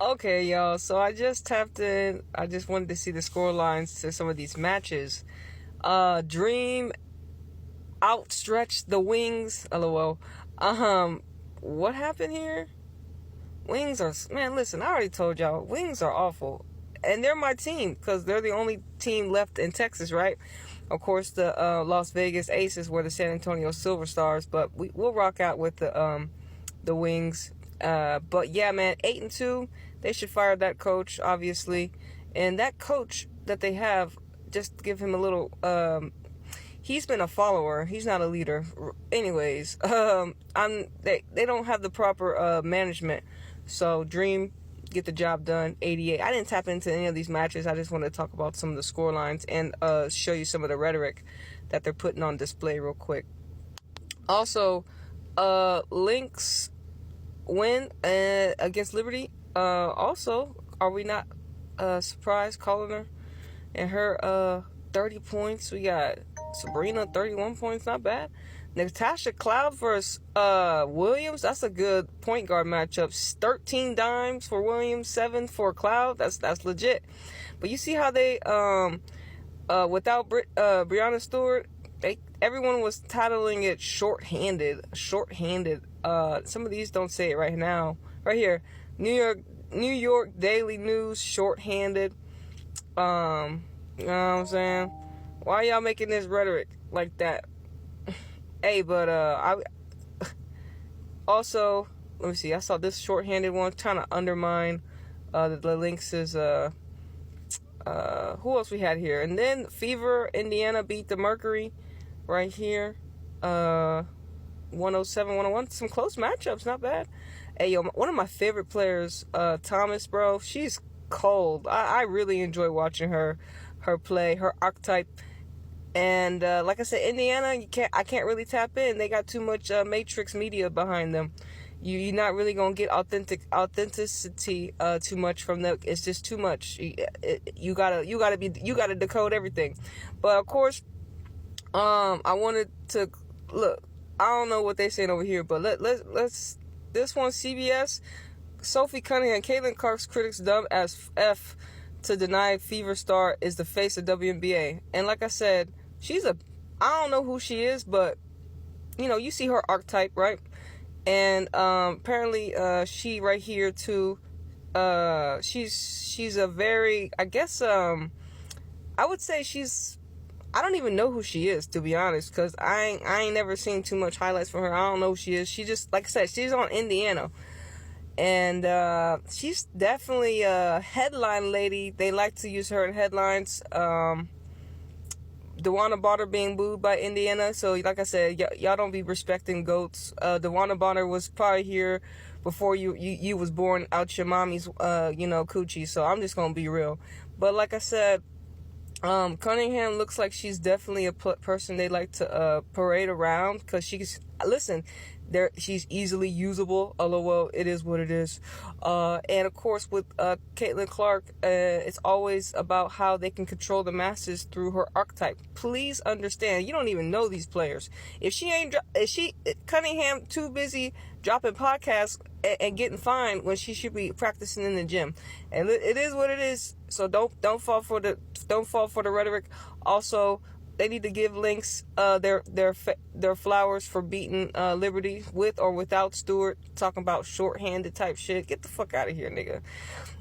Okay, y'all. So I just tapped in. I just wanted to see the score lines to some of these matches. Dream outstretched the wings. LOL. What happened here? Wings are, man, listen, I already told y'all, wings are awful. And they're my team because they're the only team left in Texas, right? Of course, the Las Vegas Aces were the San Antonio Silver Stars, but we'll rock out with the Wings. But yeah, man, 8-2. They should fire that coach, obviously. And that coach that they have, just give him a little. He's been a follower. He's not a leader. Anyways, they don't have the proper management. So Dream, get the job done. 88. I didn't tap into any of these matches. I just want to talk about some of the score lines and show you some of the rhetoric that they're putting on display real quick. Also, Lynx win against Liberty. Also, are we not surprised calling her? And her 30 points. We got Sabrina 31 points. Not bad. Natasha Cloud versus Williams. That's a good point guard matchup. 13 dimes for Williams, 7 for Cloud. That's legit. But you see how they without Breanna Stewart, everyone was titling it shorthanded. Some of these don't say it right now. Right here, New York Daily News shorthanded. You know what I'm saying? Why y'all making this rhetoric like that? Hey, but I also, let me see. I saw this shorthanded one trying to undermine the Lynx's. Who else we had here? And then Fever, Indiana beat the Mercury right here. 107-101. Some close matchups, not bad. Hey, yo, one of my favorite players, Thomas, bro. She's cold. I really enjoy watching her play, her archetype. And like I said, Indiana, I can't really tap in. They got too much Matrix media behind them. You're not really gonna get authenticity too much from them. It's just too much. You gotta decode everything. But of course, I wanted to look. I don't know what they're saying over here, but let's this one CBS. Sophie Cunningham, Caitlin Clark's critics dumb as F to deny Fever star is the face of WNBA. And like I said, I don't know who she is, but you see her archetype, right? And apparently she right here too, she's a very, I guess I would say I don't even know who she is, to be honest, because I ain't never seen too much highlights from her. I don't know who she is. She just, like I said, she's on Indiana. And she's definitely a headline lady. They like to use her in headlines. DeWanna Bonner being booed by Indiana. So, like I said, y'all don't be respecting GOATs. DeWanna Bonner was probably here before you was born out your mommy's, coochie. So, I'm just going to be real. But like I said, Cunningham looks like she's definitely a person they like to parade around because she's easily usable. LOL, it is what it is. And of course with Caitlin Clark, it's always about how they can control the masses through her archetype. Please understand, you don't even know these players. If Cunningham too busy dropping podcasts and getting fined when she should be practicing in the gym. And it is what it is. So don't fall for the rhetoric. Also, they need to give Lynx their flowers for beating Liberty with or without Stewart. Talking about shorthanded type shit. Get the fuck out of here, nigga.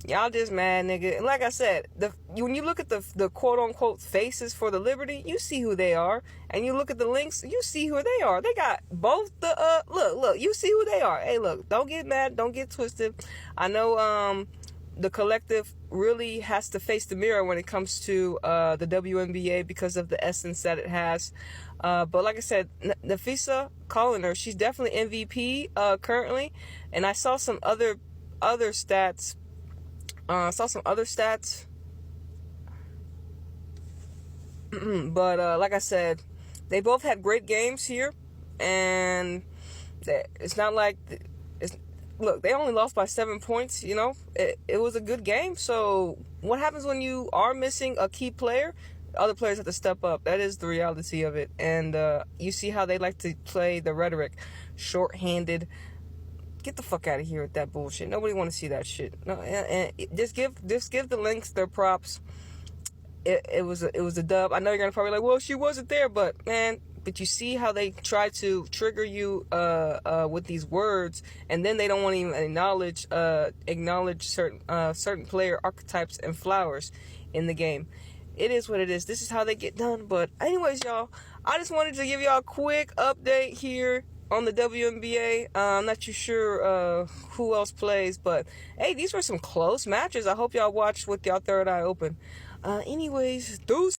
Y'all just mad, nigga. And like I said, when you look at the quote unquote faces for the Liberty, you see who they are, and you look at the Lynx, you see who they are. They got both the look. You see who they are. Hey, look, don't get mad, don't get twisted. I know the collective really has to face the mirror when it comes to the WNBA because of the essence that it has. But like I said, Nafisa calling her, she's definitely MVP currently. And I saw some other stats. But like I said, they both had great games here, and it's not like look, they only lost by 7 points. It was a good game. So what happens when you are missing a key player? Other players have to step up. That is the reality of it. And you see how they like to play the rhetoric, shorthanded. Get the fuck out of here with that bullshit. Nobody want to see that shit. No, and just give the Lynx their props. It was a dub. I know you're gonna probably like, well, she wasn't there, but man, but you see how they try to trigger you with these words, and then they don't want to even acknowledge certain player archetypes and flowers in the game. It is what it is. This is how they get done. But anyways, y'all, I just wanted to give y'all a quick update here on the WNBA. I'm not too sure who else plays, but hey, these were some close matches. I hope y'all watched with y'all third eye open. Anyways, deuce.